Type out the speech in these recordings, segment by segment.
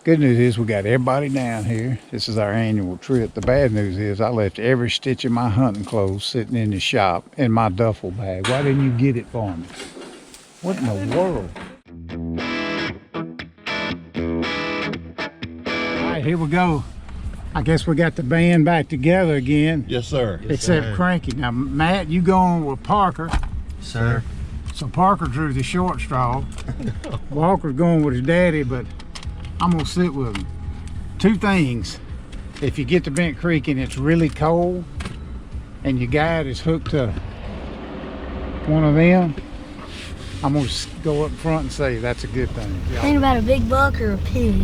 Good news is we got everybody down here. This is our annual trip. The bad news is I left every stitch of my hunting clothes sitting in the shop in my duffel bag. Why didn't you get it for me? What in the world? All right, here we go. I guess we got the band back together again. Yes, sir. Except sir. Cranky. Now, Matt, you going with Parker. Sir. So Parker drew the short straw. Walker's going with his daddy, but I'm gonna sit with him. Two things. If you get to Bent Creek and it's really cold and your guide is hooked to one of them, I'm gonna go up front and say that's a good thing. Think about a big buck or a pig.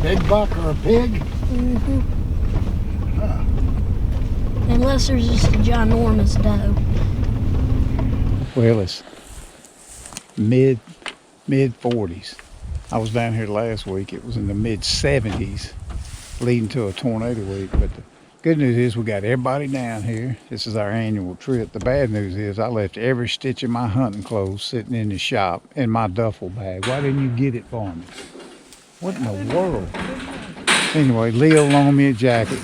Big buck or a pig? Unless there's just a ginormous doe. Well, it's mid 40s. I was down here last week. It was in the mid 70s, leading to a tornado week. But the good news is we got everybody down here. This is our annual trip. The bad news is I left every stitch of my hunting clothes sitting in the shop in my duffel bag. Why didn't you get it for me? What in the world? Anyway, Leo loaned me a jacket.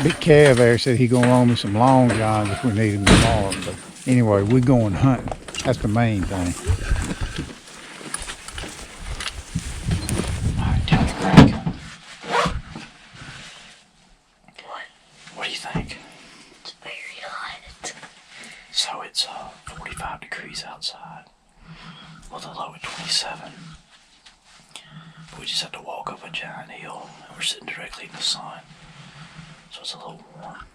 Big Kev there said he gonna loan me some long johns if we need them tomorrow. But anyway, we're going hunting. That's the main thing. All right, down the creek. What do you think? It's very hot. So it's 45 degrees outside with a low at 27. We just have to walk up a giant hill and we're sitting directly in the sun. So it's a little warm.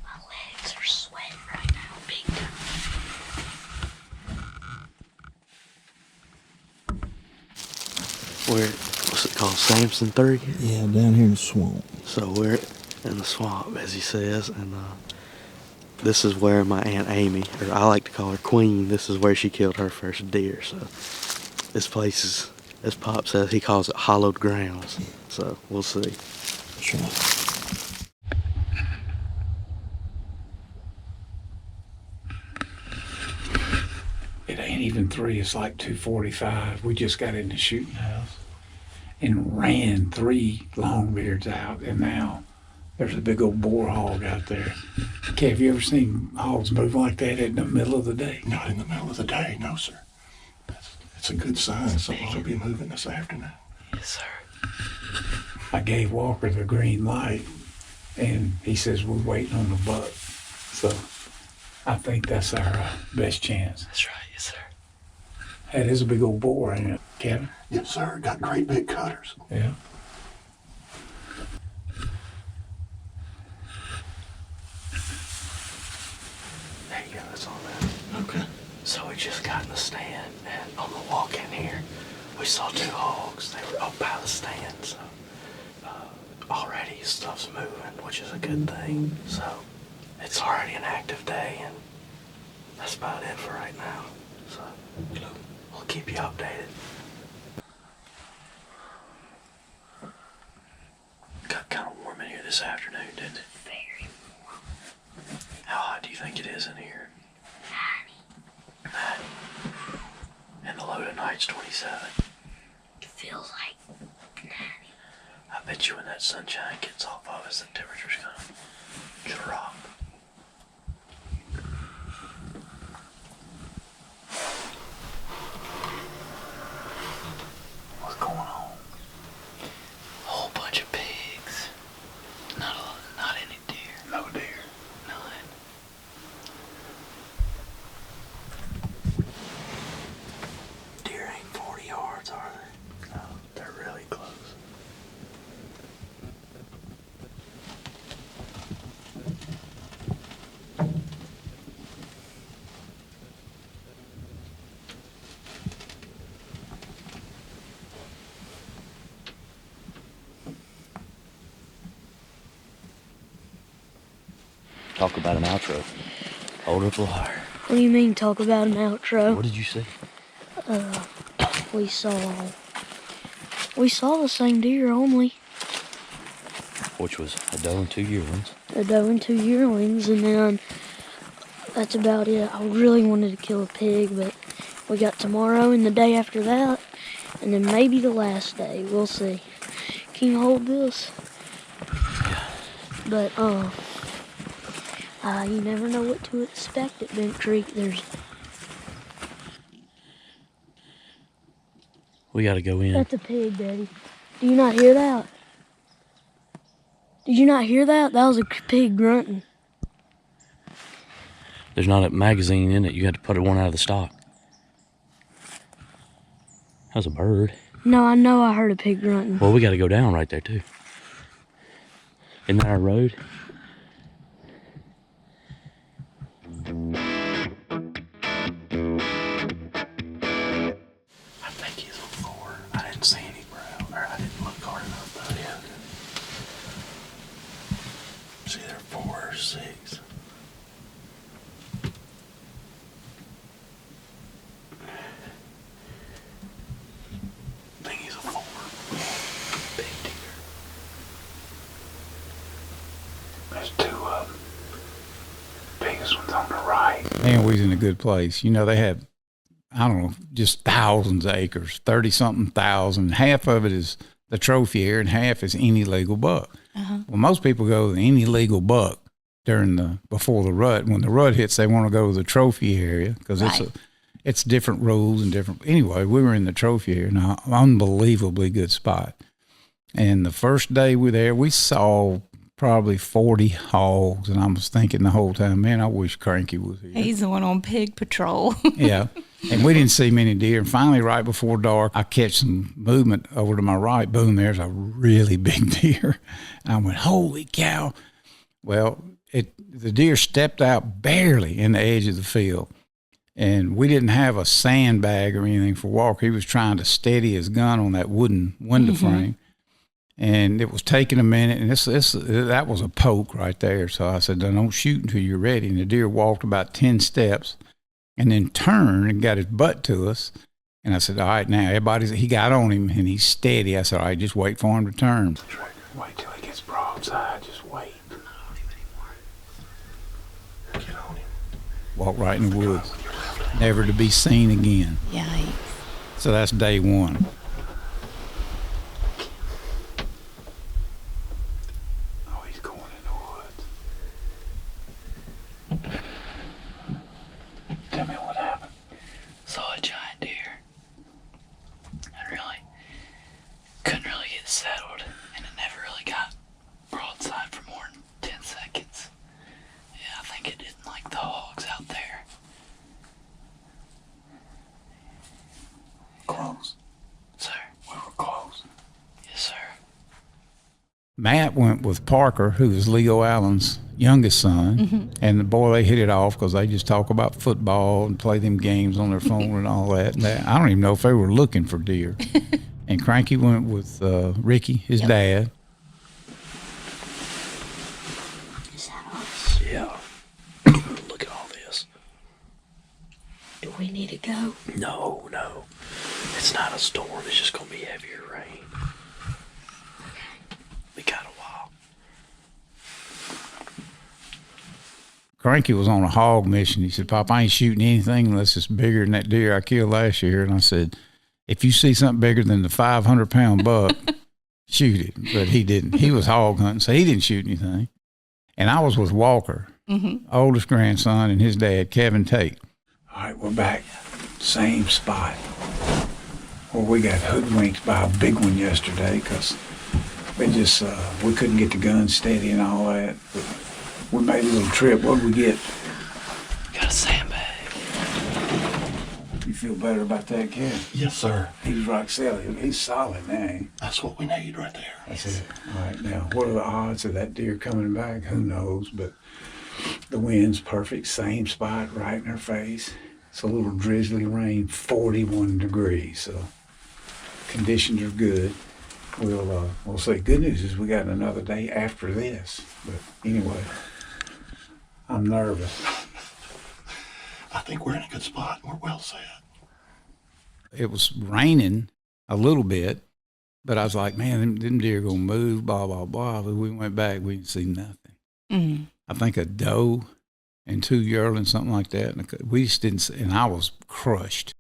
My legs are sweating right now, big time. We're, what's it called, Samson 3? Yeah, down here in the swamp. So we're in the swamp, as he says, and this is where my Aunt Amy, or I like to call her Queen, this is where she killed her first deer. So this place is, as Pop says, he calls it hallowed grounds. So we'll see. That's right. It ain't even 3, it's like 2:45. We just got in the shooting house and ran 3 longbeards out, and now there's a big old boar hog out there. Okay, have you ever seen hogs move like that in the middle of the day? Not in the middle of the day, no, sir. It's a good sign. Someone will be moving this afternoon. Yes, sir. I gave Walker the green light, and he says we're waiting on the buck. So I think that's our best chance. That's right, yes, sir. That is a big old boar, ain't it, Kevin? Yes, sir. Got great big cutters. Yeah. There you go, that's all that. Okay. So we just got in the stand, and on the walk in here, we saw 2 hogs. They were up by the stand, so already stuff's moving, which is a good thing. So it's already an active day, and that's about it for right now. So we'll keep you updated. Got kind of warm in here this afternoon, didn't it? Very warm. How hot do you think it is in here? 90. And the low tonight's 27. It feels like 90. I bet you when that sunshine gets off of us, the temperature's gonna drop. What's going on? A whole bunch of pigs. Not any deer. No deer. None. Deer ain't 40 yards, are they? No, they're really close. Talk about an outro. Hold up the wire. What do you mean talk about an outro? What did you say? We saw the same deer only. Which was a doe and 2 yearlings. A doe and 2 yearlings, and then that's about it. I really wanted to kill a pig, but we got tomorrow and the day after that, and then maybe the last day. We'll see. Can you hold this? But you never know what to expect at Bent Creek. We got to go in. That's a pig, Daddy. Do you not hear that? Did you not hear that? That was a pig grunting. There's not a magazine in it. You had to put one out of the stock. That was a bird. No, I know I heard a pig grunting. Well, we got to go down right there, too. Isn't that our road? I think he's on 4. I didn't see any brown, or I didn't look hard enough, though. Yeah. It's either 4 or 6. I think he's a 4. Big deer. There's 2 of them. Biggest one's on the right. And we's in a good place. You know, they have, I don't know, just thousands of acres, 30-something thousand. Half of it is the trophy area and half is any legal buck. Well, most people go to any legal buck before the rut. When the rut hits, they want to go to the trophy area because it's different rules and different. Anyway, we were in the trophy area, now unbelievably good spot. And the first day we were there, we saw probably 40 hogs, and I was thinking the whole time, man, I wish Cranky was here. He's the one on pig patrol. Yeah. And we didn't see many deer. And finally, right before dark, I catch some movement over to my right. Boom, there's a really big deer. And I went, holy cow. Well, the deer stepped out barely in the edge of the field. And we didn't have a sandbag or anything for Walker. He was trying to steady his gun on that wooden window frame. And it was taking a minute, and that was a poke right there. So I said, don't shoot until you're ready. And the deer walked about 10 steps and then turned and got his butt to us. And I said, all right, now he got on him, and he's steady. I said, all right, just wait for him to turn. Wait till he gets broadside. Just wait. Get on him. Walk right in the woods. Never to be seen again. Yikes. So that's day 1. Oh, he's going in the woods. Tell me what happened. Saw a giant deer. I couldn't really get settled, and it never really got broadside for more than 10 seconds. Yeah, I think it didn't like the hogs out there. Close. Sir. We were close. Yes, sir. Matt went with Parker, who was Leo Allen's youngest son, and the boy, they hit it off because they just talk about football and play them games on their phone and all that. And I don't even know if they were looking for deer. And Cranky went with Ricky, his dad. Yeah. Look at all this. Do we need to go? No. It's not a storm. It's just going to be heavier rain. We got a while. Cranky was on a hog mission. He said, Pop, I ain't shooting anything unless it's bigger than that deer I killed last year. And I said, if you see something bigger than the 500-pound buck, shoot it. But he didn't. He was hog hunting, so he didn't shoot anything. And I was with Walker, oldest grandson, and his dad, Kevin Tate. All right, we're back. Same spot. Well, we got hoodwinked by a big one yesterday because we couldn't get the gun steady and all that. But we made a little trip. What did we get? Got a sandbag. You feel better about that, kid? Yes, sir. He's rock solid. He's solid now. That's what we need right there. That's it. All right, now, what are the odds of that deer coming back? Who knows? But the wind's perfect. Same spot right in our face. It's a little drizzly rain, 41 degrees. So conditions are good. We'll see. Good news is we got another day after this. But anyway, I'm nervous. I think we're in a good spot. We're well set. It was raining a little bit, but I was like, man, them deer gonna move, blah, blah, blah. But we went back, we didn't see nothing. I think a doe and 2 yearlings, something like that. And we just didn't see, and I was crushed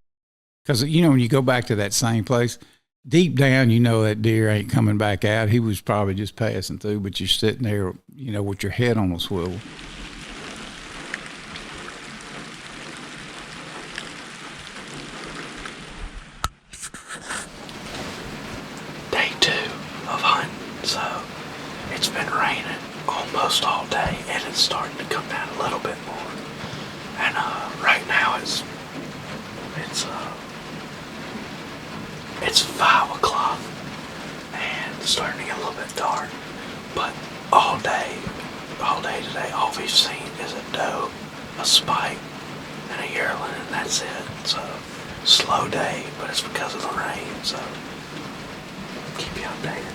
Because, you know, when you go back to that same place, deep down, you know that deer ain't coming back out. He was probably just passing through, but you're sitting there, you know, with your head on a swivel. Day 2 of hunting. So it's been raining almost all day, and it's starting to come down a little bit more. And right now it's 5 o'clock, and it's starting to get a little bit dark. But all day today, all we've seen is a doe, a spike, and a yearling, and that's it. So slow day, but it's because of the rain. So keep you updated.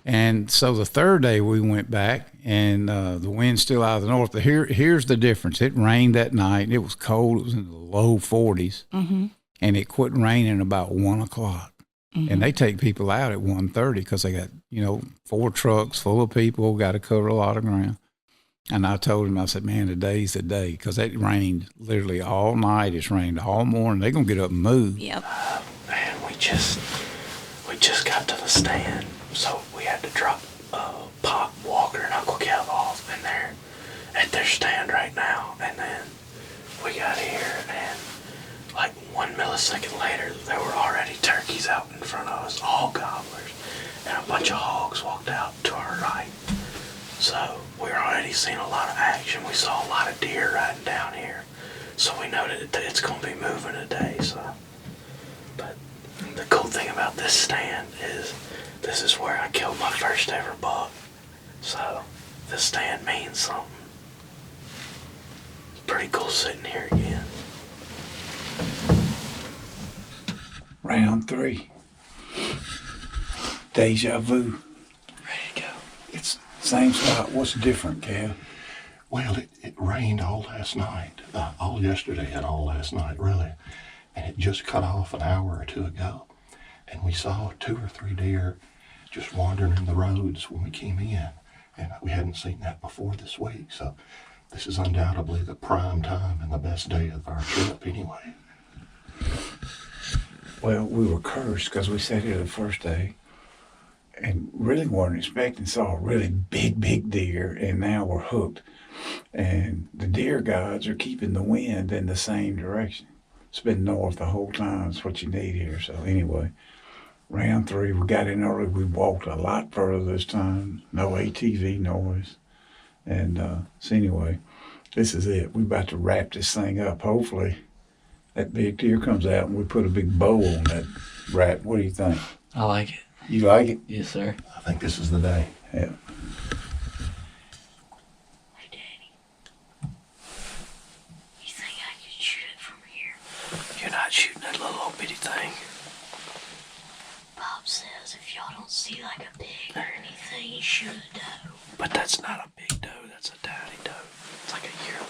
And so the third day we went back, and the wind's still out of the north. But here's the difference. It rained that night. It was cold. It was in the low 40s. And it quit raining about 1 o'clock. And they take people out at 1:30 because they got, you know, 4 trucks full of people, got to cover a lot of ground. And I told him, I said, man, today's the day, because it rained literally all night. It's rained all morning. They're going to get up and move. Yep. Man, we just got to the stand, so we had to drop Pop, Walker, and Uncle Kev off, and they're at their stand right now. And then we got here, and like 1 millisecond later, there were already turkeys out in front of us, all gobblers, and a bunch of hogs walked out to our right. So we're already seeing a lot of action. We saw a lot of deer riding down here, so we know that it's going to be moving today. So, but the cool thing about this stand is this is where I killed my first ever buck. So this stand means something. It's pretty cool sitting here again. Round 3. Deja vu. Ready to go. It's same spot. What's different, Kev? Well, it rained all last night, all yesterday and all last night, really. And it just cut off an hour or 2 ago. And we saw 2 or 3 deer just wandering in the roads when we came in. And we hadn't seen that before this week. So this is undoubtedly the prime time and the best day of our trip anyway. Well, we were cursed because we sat here the first day and really weren't expecting, saw a really big deer, and now we're hooked. And the deer gods are keeping the wind in the same direction. It's been north the whole time. It's what you need here. So anyway, round 3, we got in early. We walked a lot further this time. No ATV noise. And so anyway, this is it. We're about to wrap this thing up. Hopefully that big deer comes out and we put a big bow on that wrap. What do you think? I like it. You like it? Yes, sir. I think this is the day. Yeah. Hey, Daddy. You think I could shoot it from here? You're not shooting that little old bitty thing. Bob says if y'all don't see like a pig or anything, you shoot a doe. But that's not a big doe. That's a tiny doe. It's like a yearling.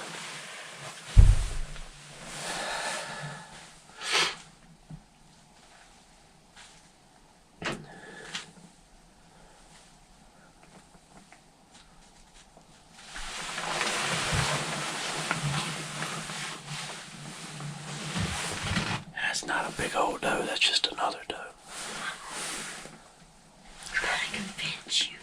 That's not a big old doe. That's just another doe. I'm trying to convince you.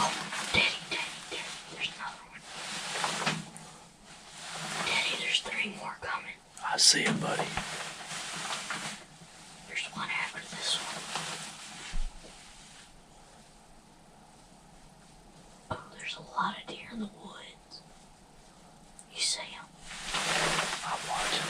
Oh, Daddy, there's another one. Daddy, there's 3 more coming. I see it, buddy. There's one after this one. Oh, there's a lot of deer in the woods. You see them? I'm watching.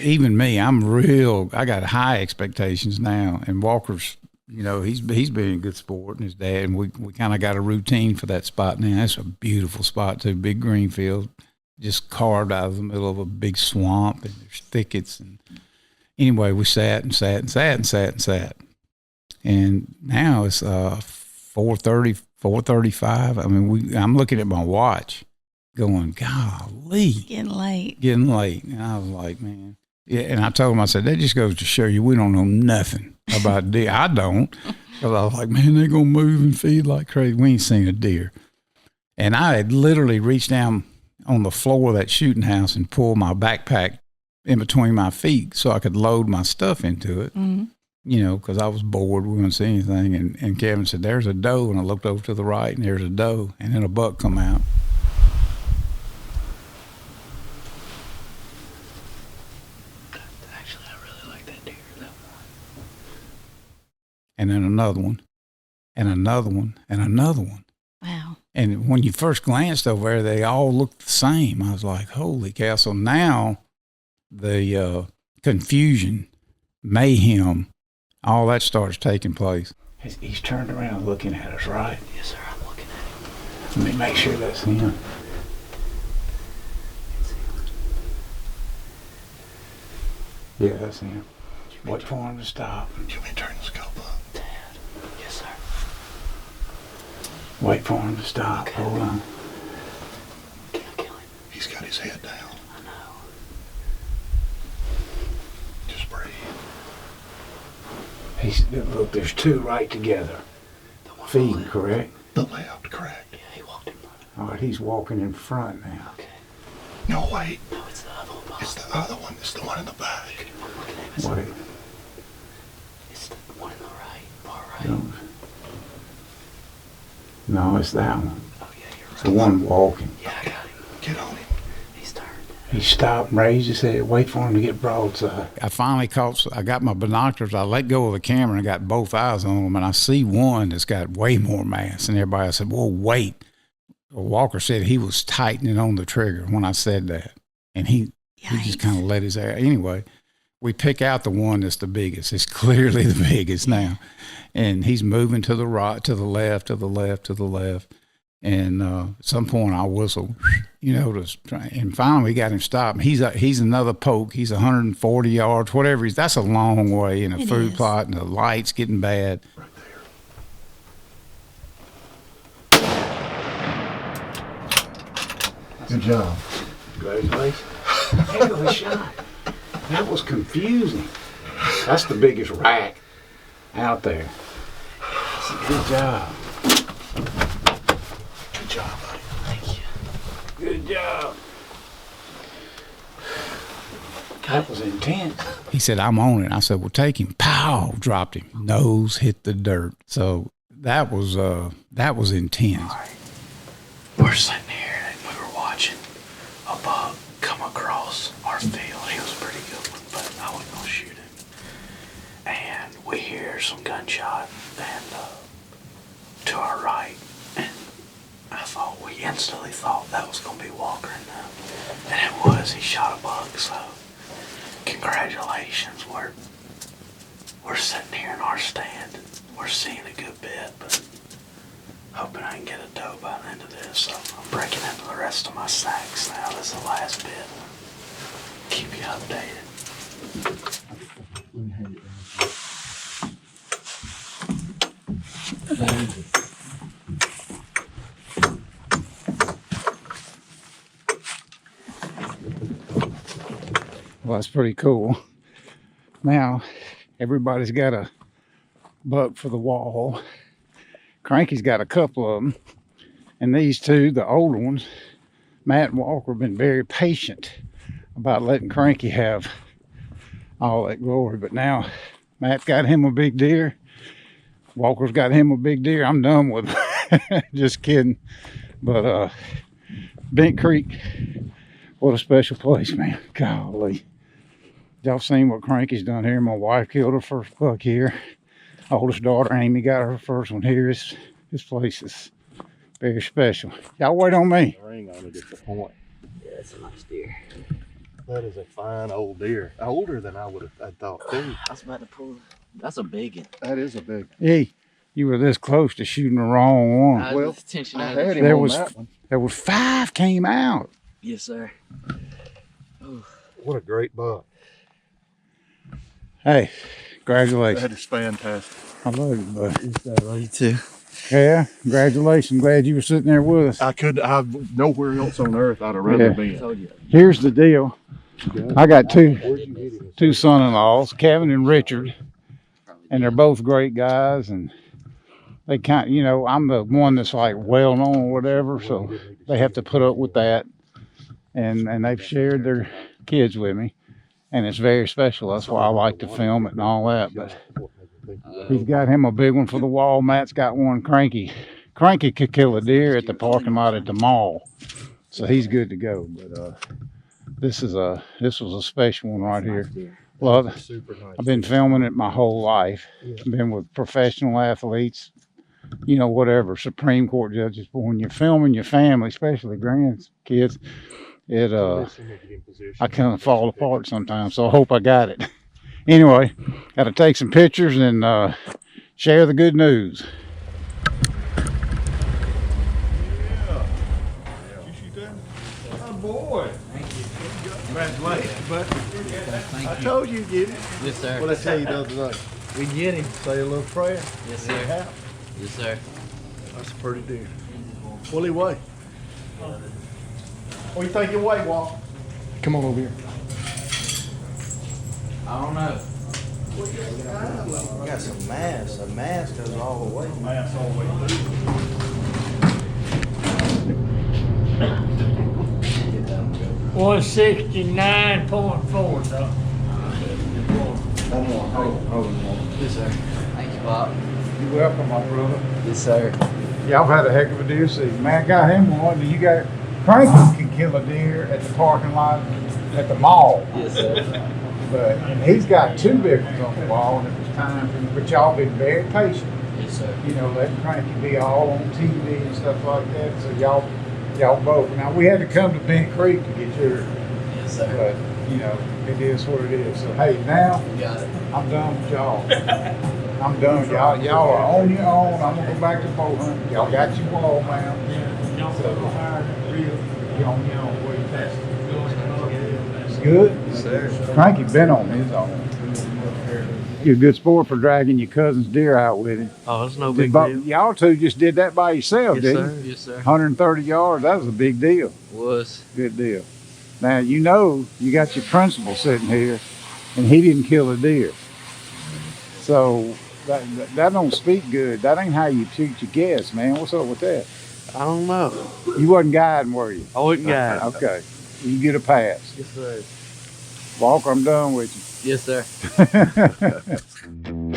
Even me, I got high expectations now. And Walker's, you know, he's been a good sport, and his dad, and we kind of got a routine for that spot now. That's a beautiful spot too, big green field, just carved out of the middle of a big swamp, and there's thickets. And anyway, we sat. And now it's 4:30, 4:35. I mean, I'm looking at my watch going, golly, Getting late. getting late. And I was like, man. Yeah, and I told him, I said, that just goes to show you we don't know nothing about deer. I don't. Because I was like, man, they're going to move and feed like crazy. We ain't seen a deer. And I had literally reached down on the floor of that shooting house and pulled my backpack in between my feet so I could load my stuff into it, you know, because I was bored. We couldn't see anything. And Kevin said, there's a doe. And I looked over to the right, and there's a doe. And then a buck come out. Actually, I really like that deer. That one. And then another one, and another one, and another one. Wow. And when you first glanced over there, they all looked the same. I was like, holy cow. So now the confusion, mayhem, all that starts taking place. He's turned around looking at us, right? Yes, sir. I'm looking at him. Let me make sure that's him. Yeah, that's him. Wait for him to stop. You may turn the scope up. Dad. Yes, sir. Wait for him to stop. Okay. Hold on. Can't kill him. He's got his head down. I know. Just breathe. Look, there's two right together. The one Feeding, correct? The left, correct. Yeah, he walked in front of me. All right, he's walking in front now. Okay. No, wait. No, it's the other one. It's the other one. It's the one in the back. I'm looking at him. It's, Wait. it's the one in the right. Far right. No, it's that one. Oh, yeah, you're right. It's the one walking. Yeah, I got him. Get on him. He's turned. He stopped and raised his head, wait for him to get broadside. I finally I got my binoculars, I let go of the camera and I got both eyes on him, and I see one that's got way more mass. And everybody said, whoa, wait. Walker said he was tightening on the trigger when I said that. And he just kind of let his air. Anyway, we pick out the one that's the biggest. It's clearly the biggest now. And he's moving to the right, to the left, to the left, to the left. And at some point I whistle, you know, to try. And finally we got him stopped. He's another poke. He's 140 yards, whatever. That's a long way in a food plot, and the light's getting bad. Right there. Good job. Congratulations. Heck of a shot. That was confusing. That's the biggest rack out there. Good job. Good job, buddy. Thank you. Good job. That was intense. He said, I'm on it. I said, well, take him. Pow! Dropped him. Nose hit the dirt. So that was intense. All right. We're sitting here and we were watching a buck come across our field. He was a pretty good one, but I wasn't going to shoot him. And we hear some gunshot and to our right. And we instantly thought that was going to be Walker and them. And it was. He shot a buck, so congratulations. We're sitting here in our stand. We're seeing a good bit, but hoping I can get a doe by the end of this. So I'm breaking into the rest of my sacks now. This is the last bit. Keep you updated. Well, that's pretty cool. Now, everybody's got a buck for the wall. Cranky's got a couple of them. And these two, the older ones, Matt and Walker, have been very patient about letting Cranky have all that glory. But now, Matt got him a big deer. Walker's got him a big deer. I'm done with it. Just kidding. But Bent Creek, what a special place, man. Golly. Y'all seen what Cranky's done here? My wife killed her first buck here. Oldest daughter, Amy, got her first one here. This place is very special. Y'all wait on me. The ring on it at the point. Yeah, it's a nice deer. That is a fine old deer. Older than I would have thought too. I was about to pull. That's a big one. That is a big. Hey, you were this close to shooting the wrong one. Well, attention I had him There on was- that one. There was 5 came out. Yes, sir. What a great buck. Hey, congratulations. That is fantastic. I love you, buddy. Love you too. Yeah, congratulations. Glad you were sitting there with us. I've nowhere else on earth I'd have rather Yeah. been. Told you. Here's the deal. I got two son-in-laws, Kevin and Richard, and they're both great guys. And they kind, you know, I'm the one that's like well known or whatever, so they have to put up with that. And they've shared their kids with me, and it's very special. That's why I like to film it and all that. But he's got him a big one for the wall. Matt's got one cranky. Cranky could kill a deer at the parking lot at the mall, so he's good to go. But this was a special one right here. Well, I've been filming it my whole life. I've been with professional athletes, you know, whatever, Supreme Court judges. But when you're filming your family, especially grandkids, I kind of fall apart sometimes. So I hope I got it. Anyway, got to take some pictures and share the good news. Oh boy. Congratulations, bud. I told you you'd get it. Yes, sir. What I tell you the other day? We get him. Say a little prayer. Yes, in the sir. house. Yes, sir. That's a pretty deer. What'll he weigh? What do you think he'll weigh, Walt? Come on over here. I don't know. I got some mass. A mass goes all the way. Mass all the way through. 169.4, though. One more. Hold on. Yes, sir. Thank you, Bob. You're welcome, my brother. Yes, sir. Y'all had a heck of a deer season. Man, got him one. You got Cranky can kill a deer at the parking lot at the mall. Yes, sir. But and he's got two big ones on the wall, and it was time for, but y'all been very patient. Yes, sir. You know, letting Cranky be all on TV and stuff like that. So y'all both. Now we had to come to Bent Creek to get yours, Yes, sir. but you know, it is what it is. So hey, now You got it. I'm done with y'all. I'm done. Y'all are on your own. I'm gonna go back to bow hunting. Y'all got your wall mount. So you're on your own. What do you think? It's good? Sir. Cranky been on his own. You're a good sport for dragging your cousin's deer out with him. Oh, it's no big deal. Y'all two just did that by yourself, Yes, didn't sir. you? Yes, sir. 130 yards, that was a big deal. Was. Good deal. Now, you know, you got your principal sitting here, and he didn't kill a deer. So, that don't speak good. That ain't how you treat your guests, man. What's up with that? I don't know. You wasn't guiding, were you? I wouldn't guide. Okay. You get a pass. Yes, sir. Walker, I'm done with Yes, sir. you.